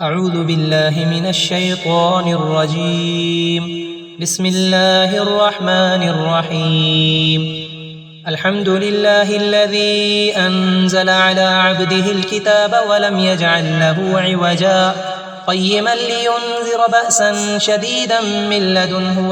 أعوذ بالله من الشيطان الرجيم. بسم الله الرحمن الرحيم. الحمد لله الذي أنزل على عبده الكتاب ولم يجعل له عوجا قيما لينذر بأسا شديدا من لدنه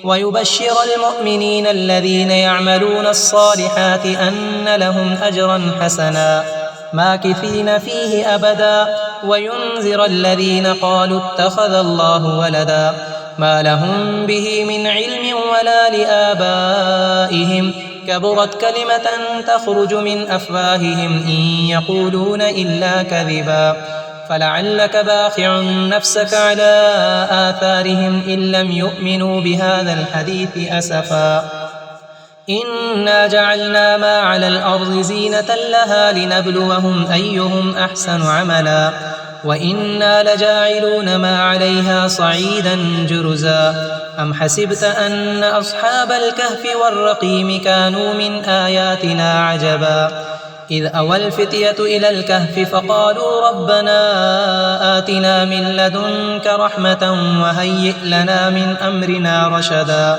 ويبشر المؤمنين الذين يعملون الصالحات أن لهم أجرا حسنا ماكثين فيه أبدا وينذر الذين قالوا اتخذ الله ولدا ما لهم به من علم ولا لآبائهم كبرت كلمة تخرج من أفواههم إن يقولون إلا كذبا فلعلك باخع نفسك على آثارهم إن لم يؤمنوا بهذا الحديث أسفا إنا جعلنا ما على الأرض زينة لها لنبلوهم أيهم أحسن عملا وإنا لجاعلون ما عليها صعيدا جرزا أم حسبت أن أصحاب الكهف والرقيم كانوا من آياتنا عجبا إذ أوى الفتية إلى الكهف فقالوا ربنا آتنا من لدنك رحمة وهيئ لنا من أمرنا رشدا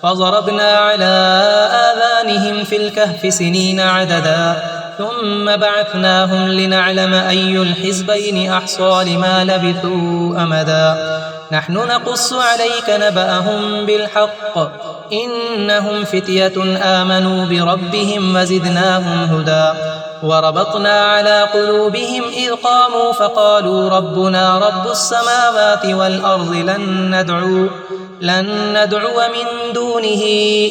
فضربنا على آذانهم في الكهف سنين عددا ثم بعثناهم لنعلم أي الحزبين أحصى لما لبثوا أمدا نحن نقص عليك نبأهم بالحق إنهم فتية آمنوا بربهم وزدناهم هدى وربطنا على قلوبهم إذ قاموا فقالوا ربنا رب السماوات والأرض لن ندعو من دونه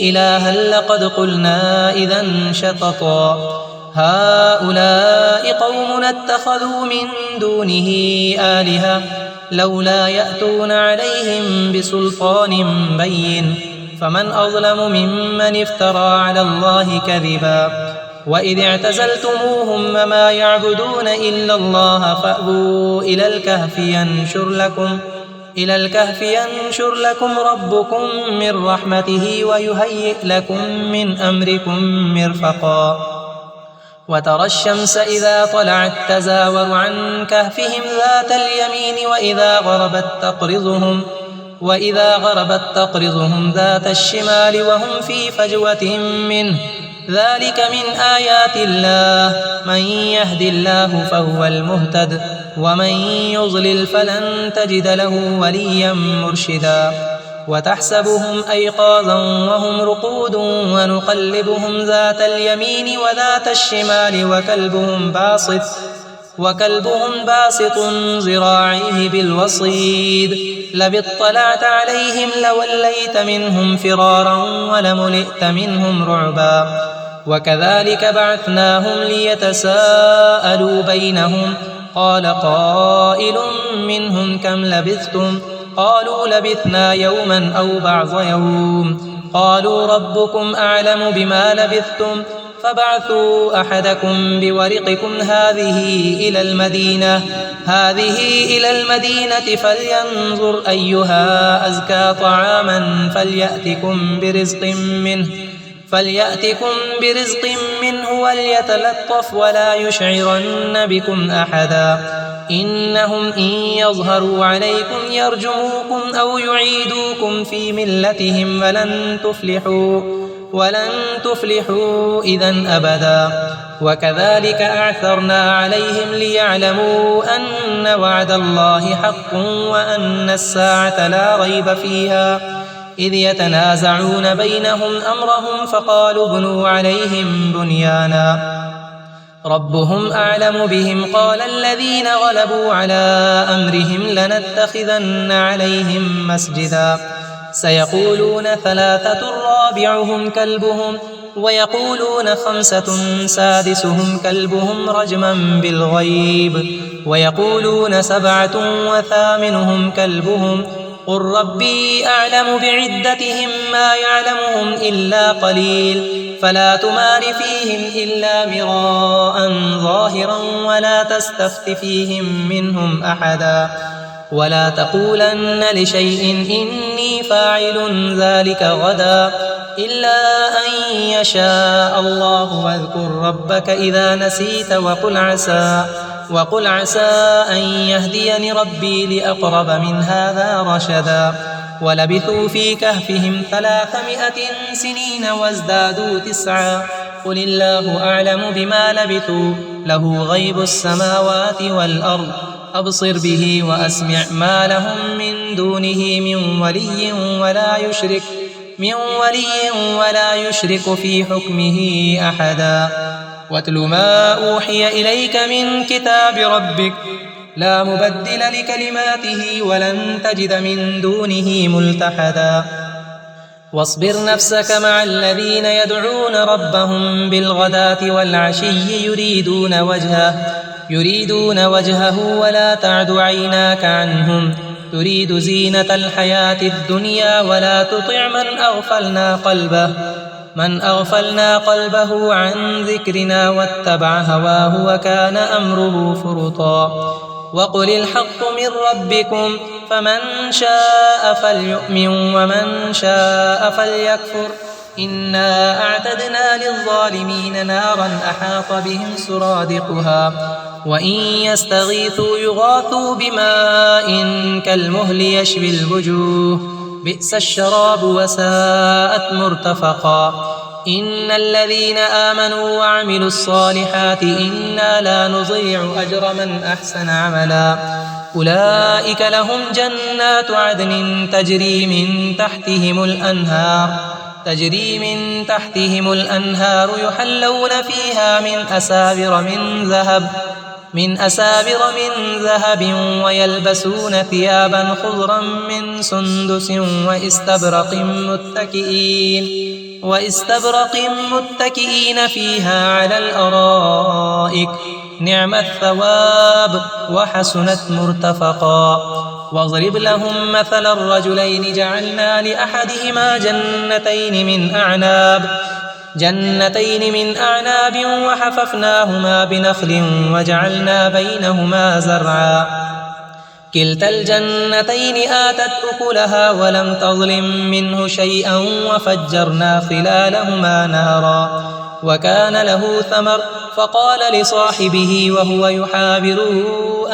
إلها لقد قلنا إذا شططا هؤلاء قومنا اتخذوا من دونه آلهة لولا يأتون عليهم بسلطان بين فمن أظلم ممن افترى على الله كذبا وإذ اعتزلتموهم وما يعبدون إلا الله فأووا إلى الكهف ينشر لكم ربكم من رحمته ويهيئ لكم من أمركم مرفقا وترى الشمس إذا طلعت تزاور عن كهفهم ذات اليمين وإذا غربت تقرضهم ذات الشمال وهم في فجوة منه ذلك من آيات الله من يهد الله فهو المهتد ومن يضلل فلن تجد له وليا مرشدا وتحسبهم أيقاظا وهم رقود ونقلبهم ذات اليمين وذات الشمال وكلبهم باسط ذراعيه بالوصيد لو اطلعت عليهم لوليت منهم فرارا ولملئت منهم رعبا وكذلك بعثناهم ليتساءلوا بينهم قال قائل منهم كم لبثتم قالوا لبثنا يوما أو بعض يوم قالوا ربكم أعلم بما لبثتم فابعثوا أحدكم بورقكم هذه إلى المدينة فلينظر أيها أزكى طعاما فليأتكم برزق منه وليتلطف ولا يشعرن بكم أحدا إنهم إن يظهروا عليكم يرجموكم أو يعيدوكم في ملتهم ولن تفلحوا إذن أبدا وكذلك أعثرنا عليهم ليعلموا أن وعد الله حق وأن الساعة لا ريب فيها إذ يتنازعون بينهم أمرهم فقالوا ابنوا عليهم بنيانا ربهم أعلم بهم قال الذين غلبوا على أمرهم لنتخذن عليهم مسجدا سيقولون 3 رابعهم كلبهم ويقولون 5 سادسهم كلبهم رجما بالغيب ويقولون 7 وثامنهم كلبهم قل ربي أعلم بعدتهم ما يعلمهم إلا قليل فلا تمار فيهم إلا مراء ظاهرا ولا تستفت فيهم منهم أحدا ولا تقولن لشيء إني فاعل ذلك غدا إلا أن يشاء الله واذكر ربك إذا نسيت وقل عسى أن يهديني ربي لأقرب من هذا رشدا ولبثوا في كهفهم 300 سنين وازدادوا 9 قل الله أعلم بما لبثوا له غيب السماوات والأرض أبصر به وأسمع ما لهم من دونه من ولي ولا يشرك في حكمه أحدا واتل ما أوحي إليك من كتاب ربك لا مبدل لكلماته ولن تجد من دونه ملتحدا واصبر نفسك مع الذين يدعون ربهم بالغداة والعشي يريدون وجهه ولا تعد عيناك عنهم تريد زينة الحياة الدنيا ولا تطع من أغفلنا قلبه عن ذكرنا واتبع هواه وكان أمره فرطا وقل الحق من ربكم فمن شاء فليؤمن ومن شاء فليكفر إنا أعتدنا للظالمين نارا أحاط بهم سرادقها وإن يستغيثوا يغاثوا بماء كالمهل يشوي الوجوه بئس الشراب وساءت مرتفقا إن الذين آمنوا وعملوا الصالحات إنا لا نضيع أجر من أحسن عملا أولئك لهم جنات عدن تجري من تحتهم الأنهار يحلون فيها من أسابر من ذهب ويلبسون ثيابا خضرا من سندس واستبرق متكئين فيها على الأرائك نعم الثواب وحسنت مرتفقا واضرب لهم مثل الرجلين جعلنا لأحدهما جنتين من أعناب وحففناهما بنخل وجعلنا بينهما زرعا كلتا الجنتين آتت أكلها ولم تظلم منه شيئا وفجرنا خلالهما نهرا وكان له ثمر فقال لصاحبه وهو يحاوره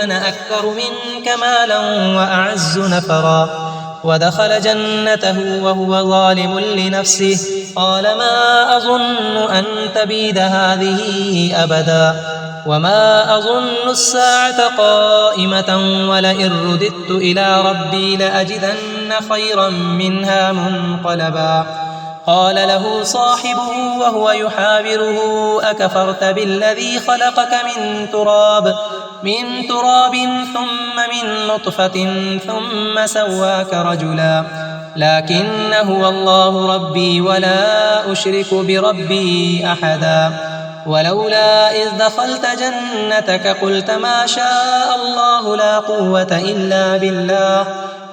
أنا أكثر منك مالا وأعز نفرا ودخل جنته وهو ظالم لنفسه قال ما أظن أن تبيد هذه أبدا وما أظن الساعة قائمة ولئن رددت إلى ربي لأجدن خيرا منها منقلبا قال له صاحبه وهو يحاوره أكفرت بالذي خلقك من تراب ثم من نطفة ثم سواك رجلا لكن هو الله ربي ولا أشرك بربي أحدا ولولا إذ دخلت جنتك قلت ما شاء الله لا قوة إلا بالله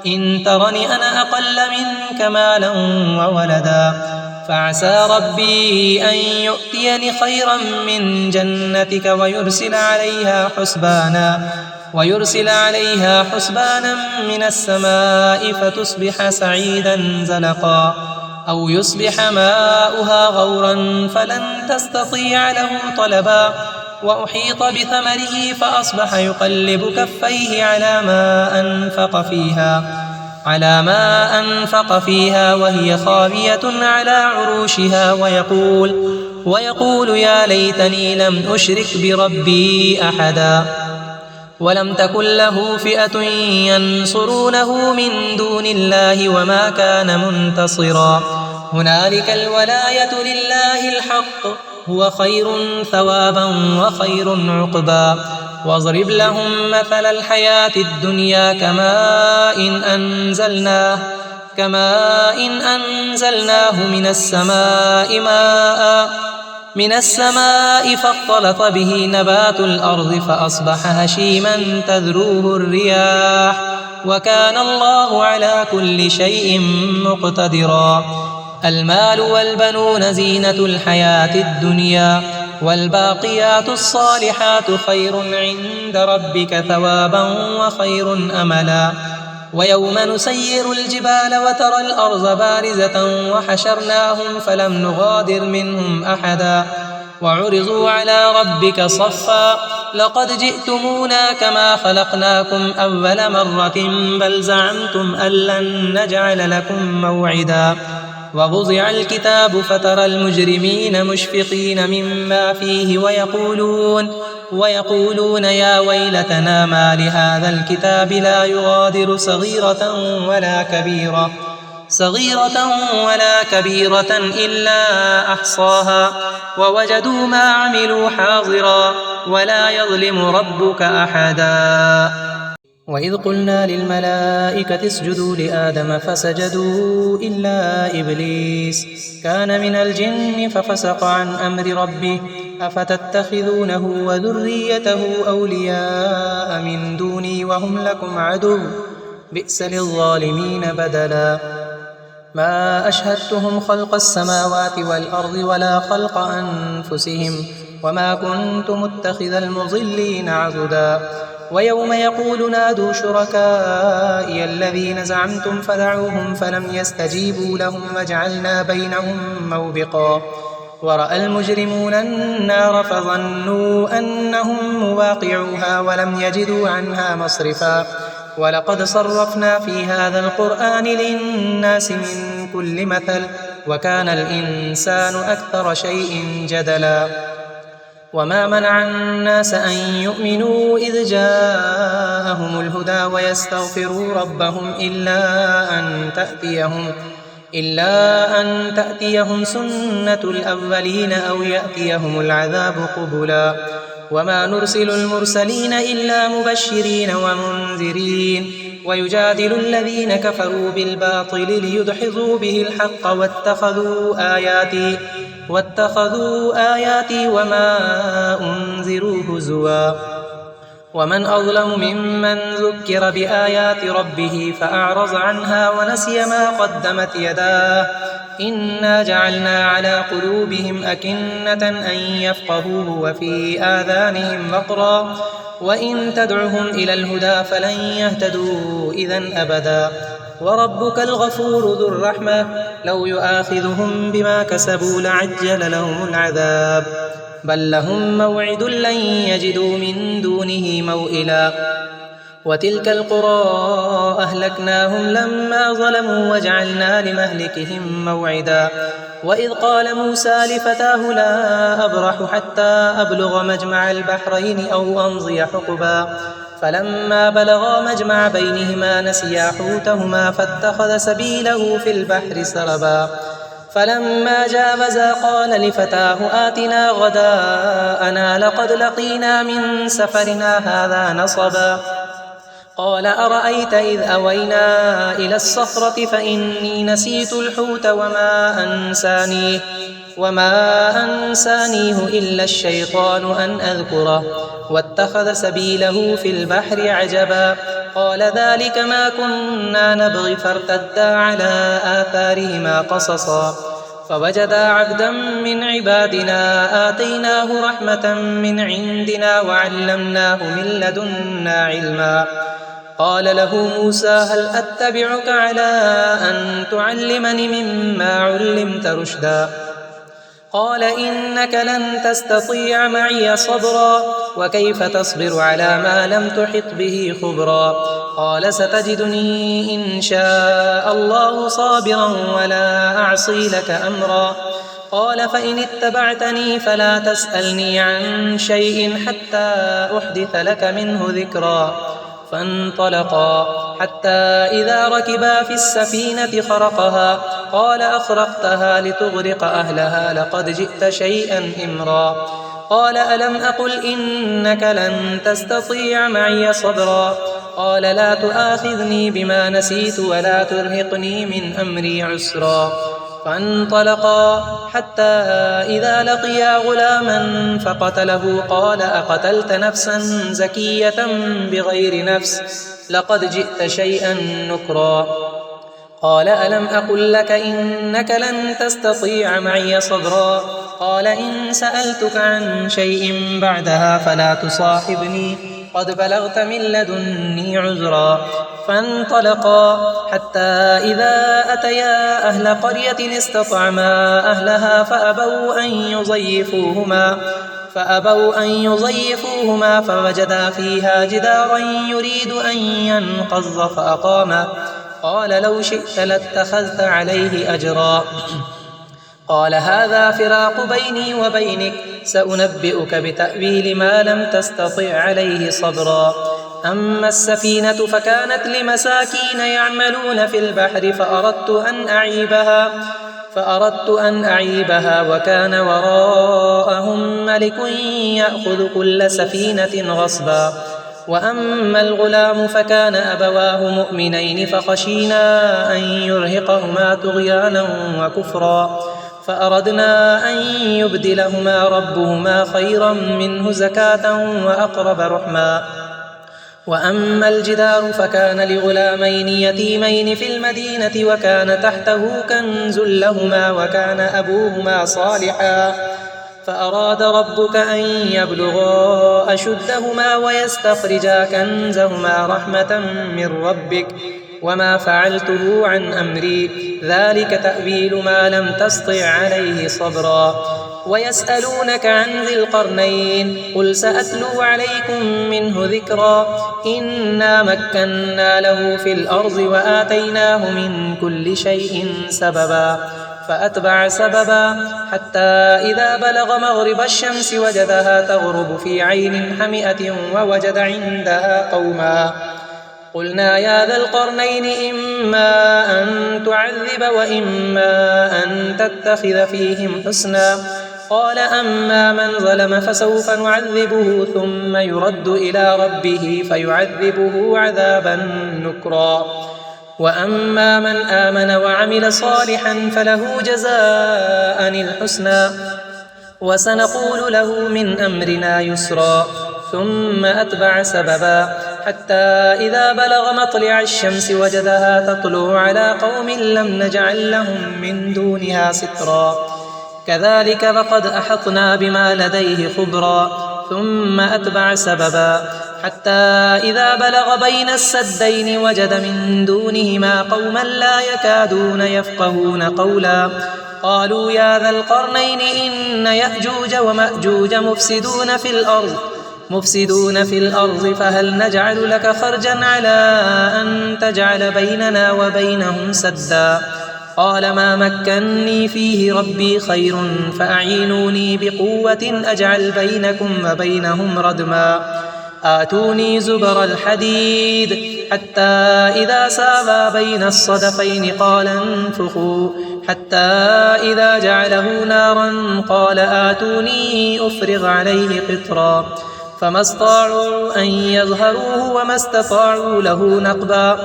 إن ترني أنا أقل منك مالا وولدا فعسى ربي أن يؤتيني خيرا من جنتك ويرسل عليها حسبانا من السماء فتصبح سعيدا زلقا أو يصبح ماؤها غورا فلن تستطيع له طلبا وأحيط بثمره فأصبح يقلب كفيه على ما أنفق فيها وهي خاوية على عروشها ويقول يا ليتني لم أشرك بربي أحدا ولم تكن له فئة ينصرونه من دون الله وما كان منتصرا هنالك الولاية لله الحق هو خير ثوابا وخير عقبا واضرب لهم مثل الحياة الدنيا كماء إن أنزلناه من السماء فاختلط به نبات الأرض فأصبح هشيما تذروه الرياح وكان الله على كل شيء مقتدرا المال والبنون زينة الحياة الدنيا والباقيات الصالحات خير عند ربك ثوابا وخير أملا ويوم نسير الجبال وترى الأرض بارزة وحشرناهم فلم نغادر منهم أحدا وعرضوا على ربك صفا لقد جئتمونا كما خلقناكم أول مرة بل زعمتم أن لن نجعل لكم موعدا ووضع الكتاب فترى المجرمين مشفقين مما فيه ويقولون يا ويلتنا ما لهذا الكتاب لا يغادر صغيرة ولا كبيرة إلا أحصاها ووجدوا ما عملوا حاضرا ولا يظلم ربك أحدا وإذ قلنا للملائكة اسجدوا لآدم فسجدوا إلا إبليس كان من الجن ففسق عن أمر ربه أفتتخذونه وذريته أولياء من دوني وهم لكم عدو بئس للظالمين بدلا ما أشهدتهم خلق السماوات والأرض ولا خلق أنفسهم وما كنت متخذ المضلين عضدا ويوم يقول نادوا شركائي الذين زعمتم فدعوهم فلم يستجيبوا لهم وجعلنا بينهم موبقا ورأى المجرمون النار فظنوا أنهم مواقعوها ولم يجدوا عنها مصرفا ولقد صرفنا في هذا القرآن للناس من كل مثل وكان الإنسان أكثر شيء جدلا وما منع الناس أن يؤمنوا إذ جاءهم الهدى ويستغفروا ربهم إلا أن تأتيهم سنة الأولين أو يأتيهم العذاب قبلا وما نرسل المرسلين إلا مبشرين ومنذرين ويجادل الذين كفروا بالباطل ليدحضوا به الحق واتخذوا آياتي وما أنذروا هزوا ومن أظلم ممن ذكر بآيات ربه فأعرض عنها ونسي ما قدمت يداه إنا جعلنا على قلوبهم أكنة أن يفقهوه وفي آذانهم وقرا وإن تدعهم إلى الهدى فلن يهتدوا إذن أبدا وربك الغفور ذو الرحمة لو يؤاخذهم بما كسبوا لعجل لهم العذاب بل لهم موعد لن يجدوا من دونه موئلا وتلك القرى أهلكناهم لما ظلموا وجعلنا لمهلكهم موعدا وإذ قال موسى لفتاه لا أبرح حتى أبلغ مجمع البحرين أو أمضي حقبا فلما بلغا مجمع بينهما نسيا حوتهما فاتخذ سبيله في البحر سربا فلما جاوزا قال لفتاه آتنا غداءنا لقد لقينا من سفرنا هذا نصبا قال أرأيت إذ أوينا إلى الصخرة فإني نسيت الحوت وما أنسانيه إلا الشيطان أن أذكره واتخذ سبيله في البحر عجبا قال ذلك ما كنا نبغي فارتدا على آثارهما قصصا فوجدا عبدا من عبادنا آتيناه رحمة من عندنا وعلمناه من لدنا علما قال له موسى هل أتبعك على أن تعلمني مما علمت رشدا قال إنك لن تستطيع معي صبرا وكيف تصبر على ما لم تحط به خبرا قال ستجدني إن شاء الله صابرا ولا أعصي لك أمرا قال فإن اتبعتني فلا تسألني عن شيء حتى أحدث لك منه ذكرا فانطلقا حتى إذا ركبا في السفينة خرقها قال أخرقتها لتغرق أهلها لقد جئت شيئا إمرا قال ألم أقل إنك لن تستطيع معي صبرا قال لا تؤاخذني بما نسيت ولا ترهقني من أمري عسرا فانطلقا حتى إذا لقيا غلاما فقتله قال أقتلت نفسا زكية بغير نفس لقد جئت شيئا نكرا قال ألم أقل لك إنك لن تستطيع معي صبرا قال إن سألتك عن شيء بعدها فلا تصاحبني قد بلغت من لدني عذرا فانطلقا حتى إذا أتيا أهل فأبوا أن يضيفوهما فوجدا فيها جدارا يريد أن ينقض فأقامه قال لو شئت لاتخذت عليه أجرا قال هذا فراق بيني وبينك سأنبئك بتأويل ما لم تستطع عليه صبرا أما السفينة فكانت لمساكين يعملون في البحر فأردت أن أعيبها وكان وراءهم ملك يأخذ كل سفينة غصبا وأما الغلام فكان أبواه مؤمنين فخشينا أن يرهقهما طغيانا وكفرا فأردنا أن يبدلهما ربهما خيرا منه زكاة وأقرب رحما وأما الجدار فكان لغلامين يتيمين في المدينة وكان تحته كنز لهما وكان أبوهما صالحا فأراد ربك أن يبلغا أشدهما ويستخرجا كنزهما رحمة من ربك وما فعلته عن أمري ذلك تأويل ما لم تسطع عليه صبرا ويسألونك عن ذي القرنين قل سأتلو عليكم منه ذكرا إنا مكنا له في الأرض وآتيناه من كل شيء سببا فأتبع سببا حتى إذا بلغ مغرب الشمس وجدها تغرب في عين حمئة ووجد عندها قوما قلنا يا ذا القرنين إما أن تعذب وإما أن تتخذ فيهم حسنا قال أما من ظلم فسوف نعذبه ثم يرد إلى ربه فيعذبه عذابا نكرا وأما من آمن وعمل صالحا فله جزاء الحسنى وسنقول له من أمرنا يسرا ثم أتبع سببا حتى إذا بلغ مطلع الشمس وجدها تطلع على قوم لم نجعل لهم من دونها سترا كذلك فقد أحطنا بما لديه خبرا ثم أتبع سببا حتى إذا بلغ بين السدين وجد من دونهما قوما لا يكادون يفقهون قولا قالوا يا ذا القرنين إن يأجوج ومأجوج مفسدون في الأرض فهل نجعل لك خرجا على أن تجعل بيننا وبينهم سدا قال ما مكني فيه ربي خير فأعينوني بقوة أجعل بينكم وبينهم ردما آتوني زبر الحديد حتى إذا ساوى بين الصدفين قال انفخوا حتى إذا جعله نارا قال آتوني أفرغ عليه قطرا فما استطاعوا أن يظهروه وما استطاعوا له نقبا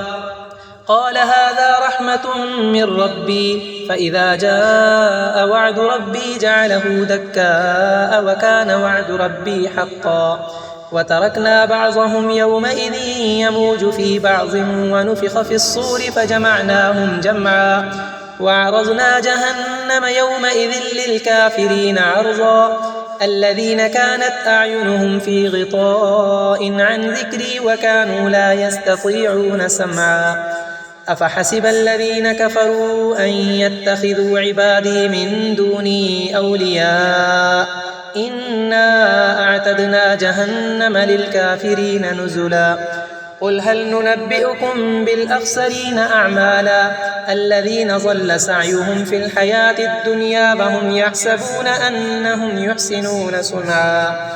قال هذا رحمة من ربي فإذا جاء وعد ربي جعله دكاء وكان وعد ربي حقا وتركنا بعضهم يومئذ يموج في بعض ونفخ في الصور فجمعناهم جمعا وعرضنا جهنم يومئذ للكافرين عرضا الذين كانت أعينهم في غطاء عن ذكري وكانوا لا يستطيعون سمعا أفحسب الذين كفروا أن يتخذوا عبادي من دوني أولياء إنا أعتدنا جهنم للكافرين نزلا قل هل ننبئكم بالأخسرين أعمالا الذين ضل سعيهم في الحياة الدنيا وهم يحسبون أنهم يحسنون صنعا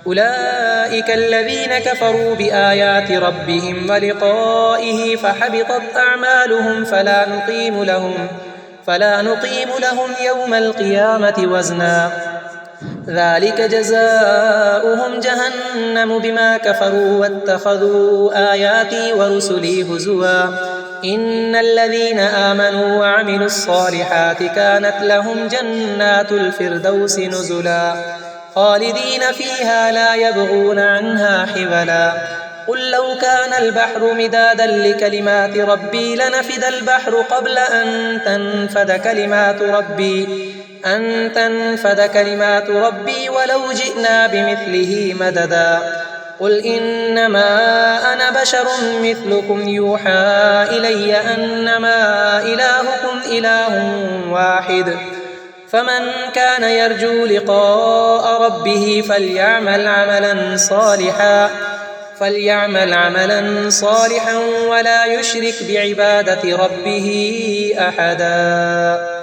أولئك الذين كفروا بآيات ربهم ولقائه فحبطت أعمالهم فلا نقيم لهم يوم القيامة وزنا ذلك جزاؤهم جهنم بما كفروا واتخذوا آياتي ورسلي هزوا إن الذين آمنوا وعملوا الصالحات كانت لهم جنات الفردوس نزلا خالدين فيها لا يبغون عنها حولا قل لو كان البحر مدادا لكلمات ربي لنفد البحر قبل أن تنفد كلمات ربي ولو جئنا بمثله مددا قل إنما أنا بشر مثلكم يوحى إلي أنما إلهكم إله واحد فمن كان يرجو لقاء ربه فليعمل عملا صالحا ولا يشرك بعبادة ربه أحدا.